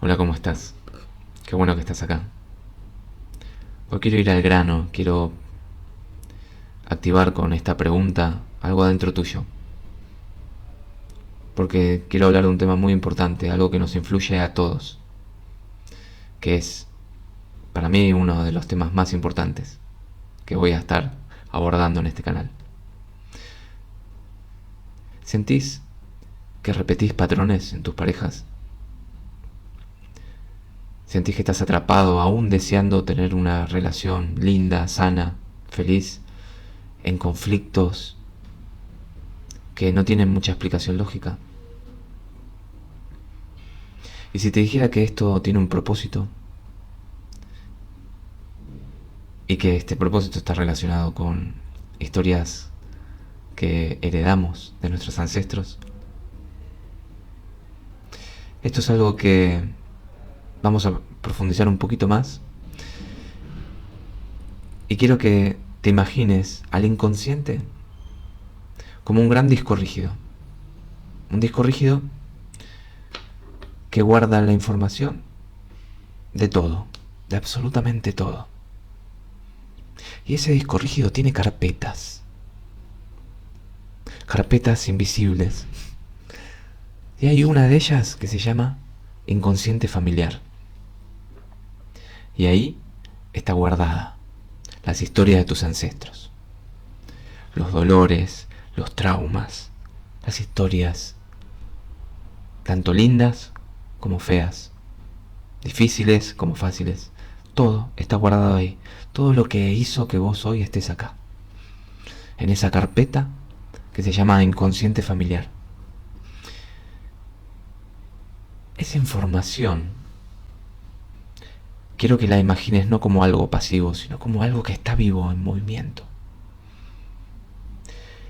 Hola, ¿cómo estás? Qué bueno que estás acá. Hoy quiero ir al grano, quiero activar con esta pregunta algo adentro tuyo, porque quiero hablar de un tema muy importante, algo que nos influye a todos, que es para mí uno de los temas más importantes que voy a estar abordando en este canal. ¿Sentís que repetís patrones en tus parejas? ¿Sentís que estás atrapado aún deseando tener una relación linda, sana, feliz, en conflictos que no tienen mucha explicación lógica? Y si te dijera que esto tiene un propósito y que este propósito está relacionado con historias que heredamos de nuestros ancestros, esto es algo que vamos a profundizar un poquito más y quiero que te imagines al inconsciente como un gran disco rígido. Un disco rígido que guarda la información de todo, de absolutamente todo. Y ese disco rígido tiene carpetas, carpetas invisibles. Y hay una de ellas que se llama inconsciente familiar. Y ahí está guardada las historias de tus ancestros, los dolores, los traumas, las historias tanto lindas como feas, difíciles como fáciles. Todo está guardado ahí. Todo lo que hizo que vos hoy estés acá, en esa carpeta que se llama inconsciente familiar. Esa información quiero que la imagines no como algo pasivo, sino como algo que está vivo, en movimiento.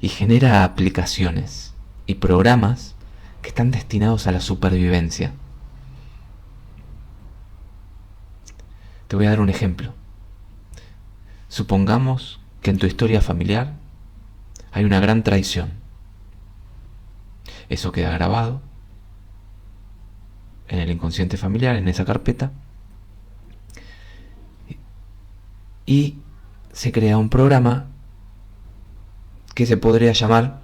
Y genera aplicaciones y programas que están destinados a la supervivencia. Te voy a dar un ejemplo. Supongamos que en tu historia familiar hay una gran traición. Eso queda grabado en el inconsciente familiar, en esa carpeta, y se crea un programa que se podría llamar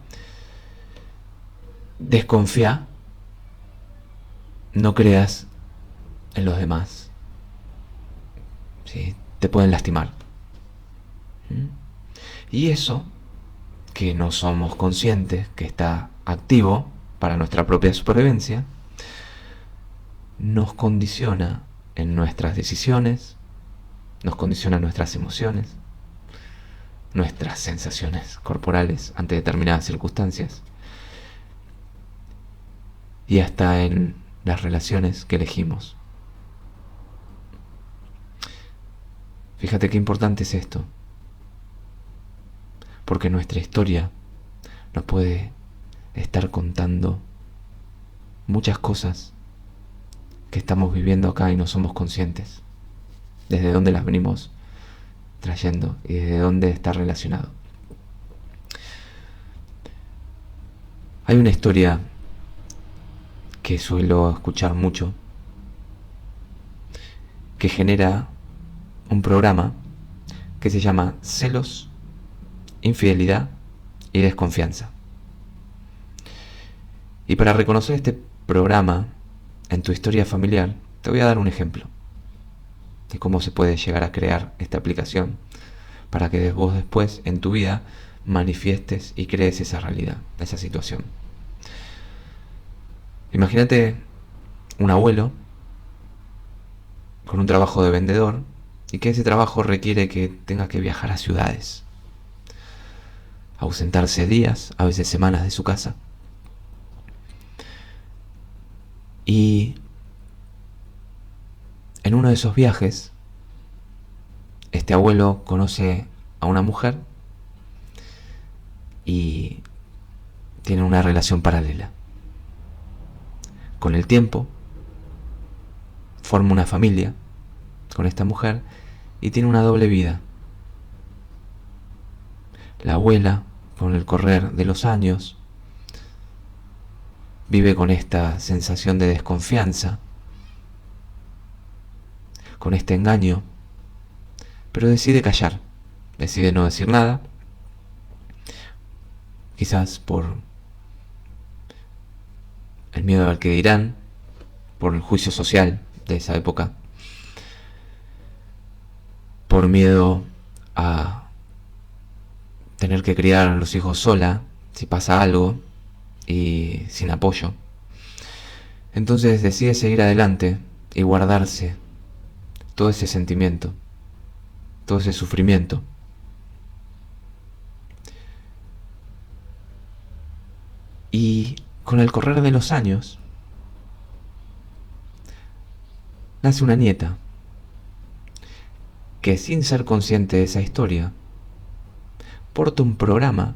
desconfía, no creas en los demás. ¿Sí? Te pueden lastimar. Y eso, que no somos conscientes que está activo para nuestra propia supervivencia, nos condiciona en nuestras decisiones, nos condiciona nuestras emociones, nuestras sensaciones corporales ante determinadas circunstancias y hasta en las relaciones que elegimos. Fíjate qué importante es esto, porque nuestra historia nos puede estar contando muchas cosas que estamos viviendo acá y no somos conscientes desde dónde las venimos trayendo y desde dónde está relacionado. Hay una historia que suelo escuchar mucho que genera un programa que se llama celos, infidelidad y desconfianza. Y para reconocer este programa en tu historia familiar, te voy a dar un ejemplo de cómo se puede llegar a crear esta aplicación para que vos después en tu vida manifiestes y crees esa realidad, esa situación. Imagínate un abuelo con un trabajo de vendedor y que ese trabajo requiere que tenga que viajar a ciudades, ausentarse días, a veces semanas de su casa. Y en uno de esos viajes, este abuelo conoce a una mujer y tiene una relación paralela. Con el tiempo, forma una familia con esta mujer y tiene una doble vida. La abuela, con el correr de los años, vive con esta sensación de desconfianza con este engaño, pero decide callar, decide no decir nada, quizás por el miedo al que dirán, por el juicio social de esa época, por miedo a tener que criar a los hijos sola si pasa algo y sin apoyo. Entonces decide seguir adelante y guardarse todo ese sentimiento, todo ese sufrimiento. Y con el correr de los años, nace una nieta que, sin ser consciente de esa historia, porta un programa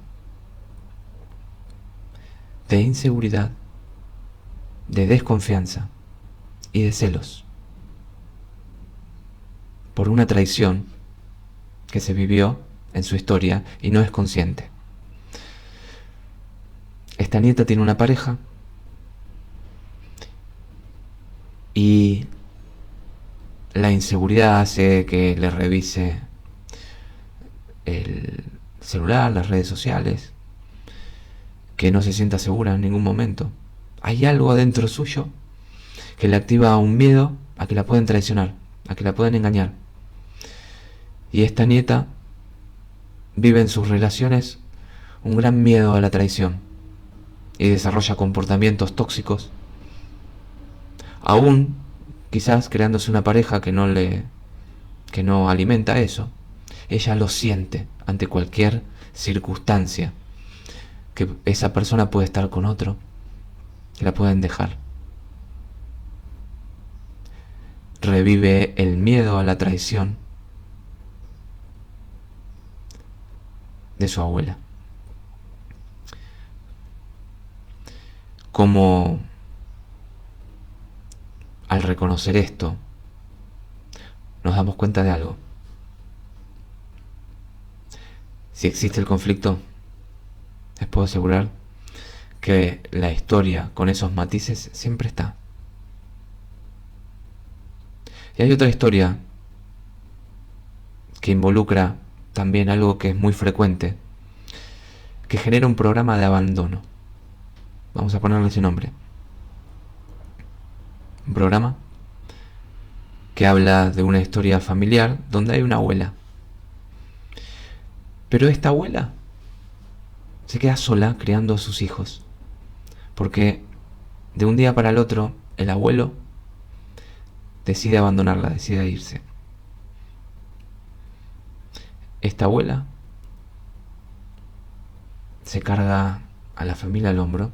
de inseguridad, de desconfianza y de celos por una traición que se vivió en su historia y no es consciente. Esta nieta tiene una pareja y la inseguridad hace que le revise el celular, las redes sociales, que no se sienta segura en ningún momento. Hay algo adentro suyo que le activa un miedo a que la pueden traicionar, a que la pueden engañar. Y esta nieta vive en sus relaciones un gran miedo a la traición y desarrolla comportamientos tóxicos, aún quizás creándose una pareja que no alimenta eso. Ella lo siente ante cualquier circunstancia, que esa persona puede estar con otro, que la pueden dejar. Revive el miedo a la traición de su abuela. Como al reconocer esto, nos damos cuenta de algo. Si existe el conflicto, les puedo asegurar que la historia con esos matices siempre está. Y hay otra historia que involucra también algo que es muy frecuente, que genera un programa de abandono. Vamos a ponerle ese nombre. Un programa que habla de una historia familiar donde hay una abuela. Pero esta abuela se queda sola criando a sus hijos, porque de un día para el otro el abuelo decide abandonarla, decide irse. Esta abuela se carga a la familia al hombro,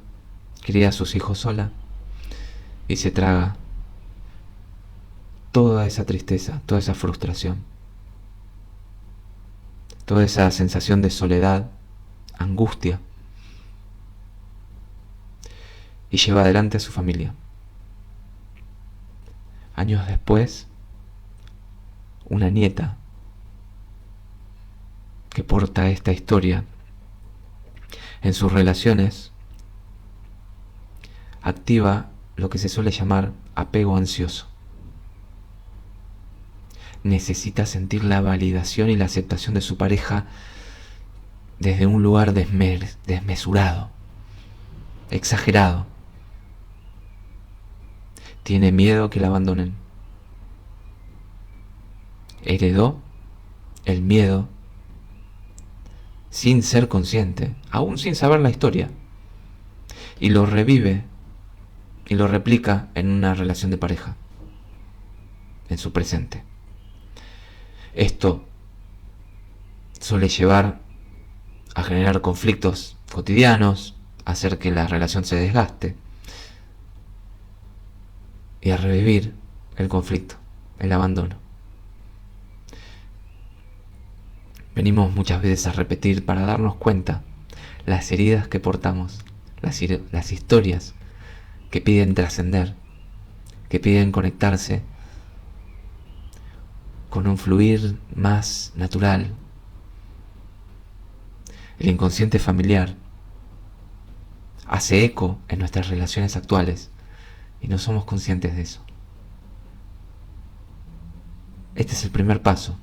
cría a sus hijos sola y se traga toda esa tristeza, toda esa frustración, toda esa sensación de soledad, angustia, y lleva adelante a su familia. Años después, una nieta que porta esta historia en sus relaciones activa lo que se suele llamar apego ansioso. Necesita sentir la validación y la aceptación de su pareja desde un lugar desmesurado, exagerado. Tiene miedo que la abandonen. Heredó el miedo sin ser consciente, aún sin saber la historia, y lo revive y lo replica en una relación de pareja, en su presente. Esto suele llevar a generar conflictos cotidianos, a hacer que la relación se desgaste y a revivir el conflicto, el abandono. Venimos muchas veces a repetir para darnos cuenta las heridas que portamos, las historias que piden trascender, que piden conectarse con un fluir más natural. El inconsciente familiar hace eco en nuestras relaciones actuales y no somos conscientes de eso. Este es el primer paso.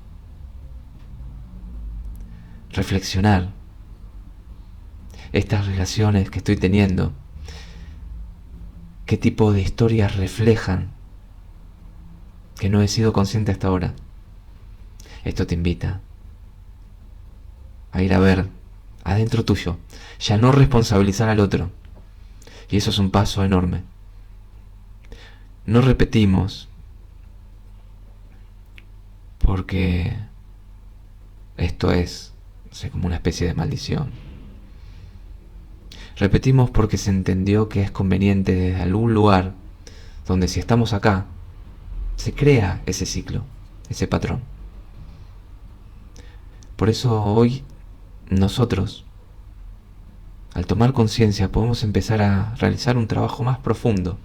Reflexionar. Estas relaciones que estoy teniendo, ¿qué tipo de historias reflejan que no he sido consciente hasta ahora? Esto te invita a ir a ver adentro tuyo, ya no responsabilizar al otro. Y eso es un paso enorme. No repetimos porque esto es, no sé, como una especie de maldición. Repetimos porque se entendió que es conveniente desde algún lugar donde, si estamos acá, se crea ese ciclo, ese patrón. Por eso hoy nosotros, al tomar conciencia, podemos empezar a realizar un trabajo más profundo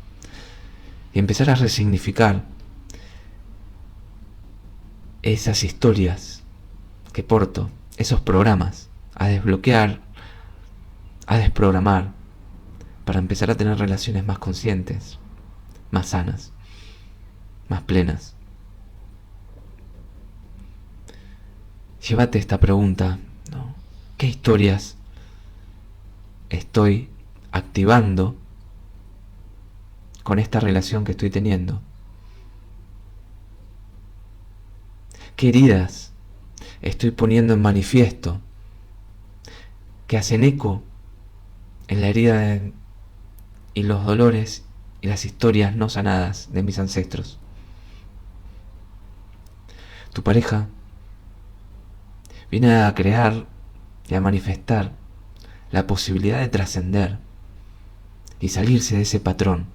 y empezar a resignificar esas historias que porto, esos programas, a desbloquear, a desprogramar, para empezar a tener relaciones más conscientes, más sanas, más plenas. Llévate esta pregunta, ¿no? ¿Qué historias estoy activando con esta relación que estoy teniendo? ¿Qué heridas estoy poniendo en manifiesto que hacen eco en la herida y los dolores y las historias no sanadas de mis ancestros? Tu pareja viene a crear y a manifestar la posibilidad de trascender y salirse de ese patrón,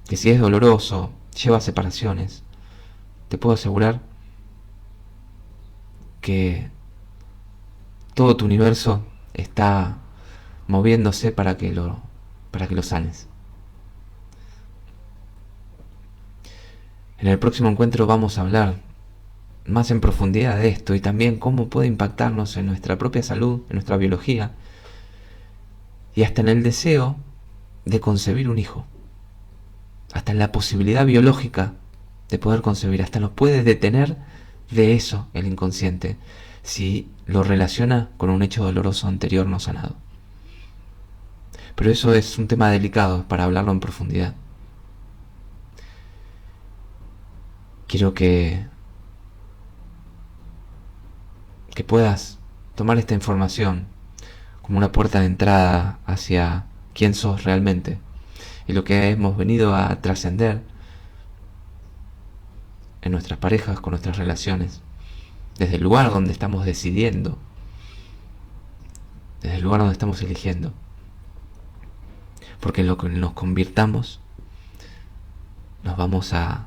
que si es doloroso, lleva a separaciones. Te puedo asegurar que todo tu universo está moviéndose para que lo sanes. En el próximo encuentro vamos a hablar más en profundidad de esto y también cómo puede impactarnos en nuestra propia salud, en nuestra biología y hasta en el deseo de concebir un hijo, hasta en la posibilidad biológica de poder concebir. Hasta nos puede detener de eso el inconsciente si lo relaciona con un hecho doloroso anterior no sanado. Pero eso es un tema delicado para hablarlo en profundidad. Quiero que puedas tomar esta información como una puerta de entrada hacia quién sos realmente y lo que hemos venido a trascender en nuestras parejas, con nuestras relaciones, desde el lugar donde estamos decidiendo, desde el lugar donde estamos eligiendo. Porque en lo que nos convirtamos, nos vamos a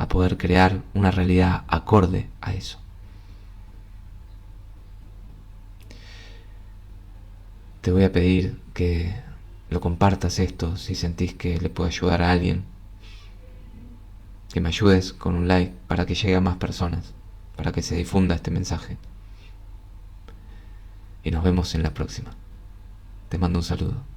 poder crear una realidad acorde a eso. Te voy a pedir que lo compartas esto si sentís que le puede ayudar a alguien. Que me ayudes con un like para que llegue a más personas, para que se difunda este mensaje. Y nos vemos en la próxima. Te mando un saludo.